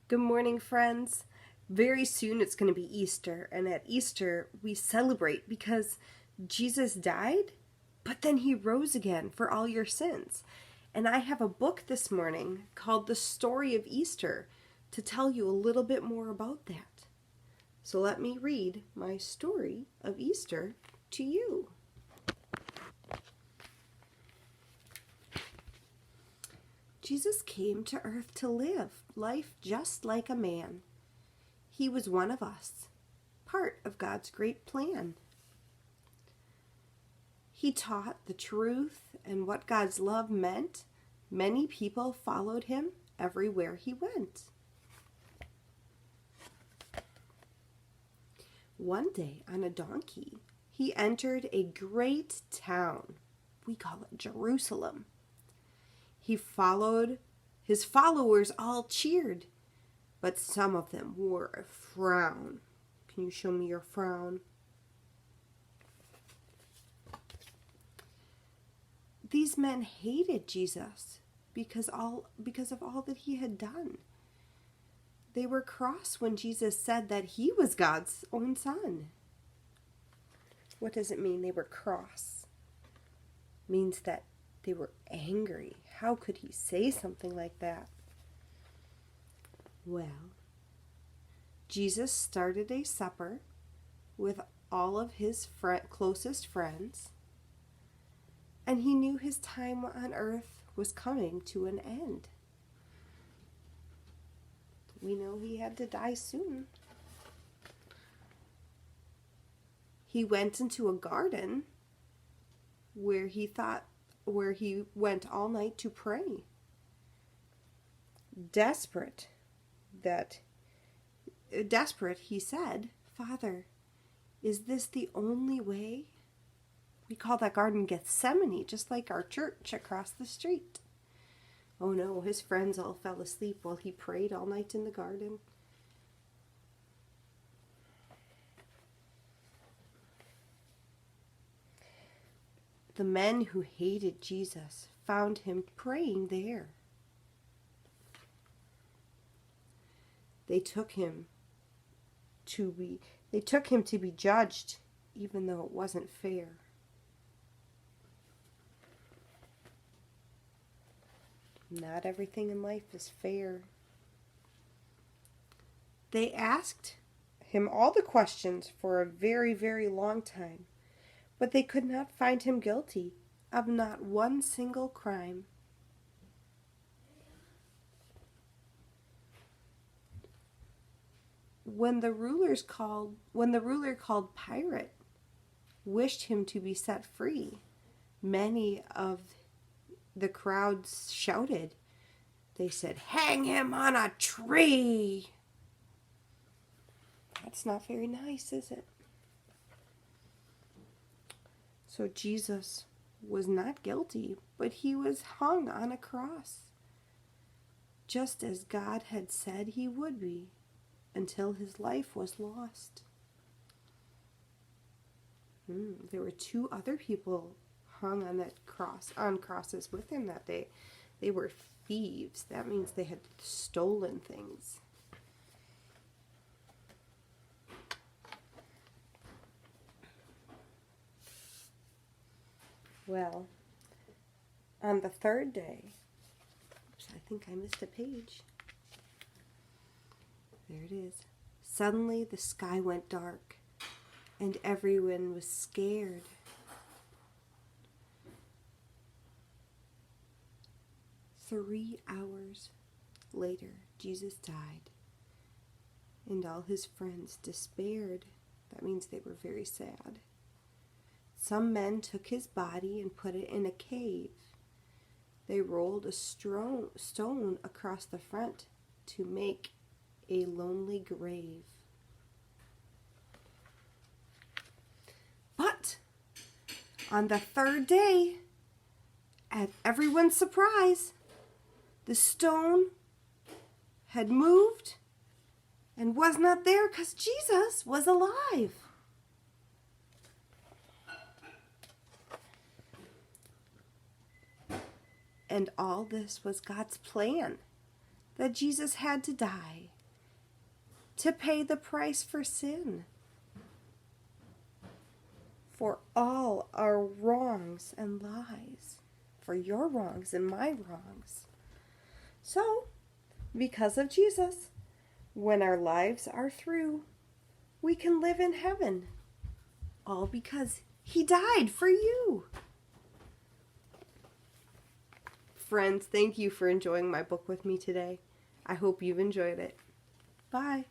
Good morning, friends. Very soon it's going to be Easter, and at Easter we celebrate because Jesus died, but then he rose again for all your sins. And I have a book this morning called The Story of Easter to tell you a little bit more about that. So let me read my story of Easter to you. Jesus came to earth to live life just like a man. He was one of us, part of God's great plan. He taught the truth and what God's love meant. Many people followed him everywhere he went. One day on a donkey, he entered a great town. We call it Jerusalem. His followers all cheered, but some of them wore a frown. Can you show me your frown? These men hated Jesus because of all that he had done. They were cross when Jesus said that he was God's own son. What does it mean they were cross? It means that they were angry. How could he say something like that? Well, Jesus started a supper with all of his closest friends, and he knew his time on earth was coming to an end. We know he had to die soon. He went into a garden where he went all night to pray. Desperate, he said, "Father, is this the only way?" We call that garden Gethsemane, just like our church across the street. Oh no, his friends all fell asleep while he prayed all night in the garden. The men who hated Jesus found him praying there. They took him to be judged, even though it wasn't fair. Not everything in life is fair. They asked him all the questions for a very, very long time, but they could not find him guilty of not one single crime. When the ruler called Pilate wished him to be set free, many of the crowds shouted. They said, "Hang him on a tree!" That's not very nice, is it? So Jesus was not guilty, but he was hung on a cross, just as God had said he would be, until his life was lost. There were two other people hung on that cross, on crosses with him that day. They were thieves. That means they had stolen things. Well, on the third day, I think I missed a page. There it is. Suddenly the sky went dark and everyone was scared. "3 hours later, Jesus died, and all his friends despaired." That means they were very sad. Some men took his body and put it in a cave. They rolled a stone across the front to make a lonely grave. But on the third day, at everyone's surprise, the stone had moved and was not there because Jesus was alive. And all this was God's plan, that Jesus had to die to pay the price for sin, for all our wrongs and lies, for your wrongs and my wrongs. So, because of Jesus, when our lives are through, we can live in heaven, all because he died for you. Friends, thank you for enjoying my book with me today. I hope you've enjoyed it. Bye.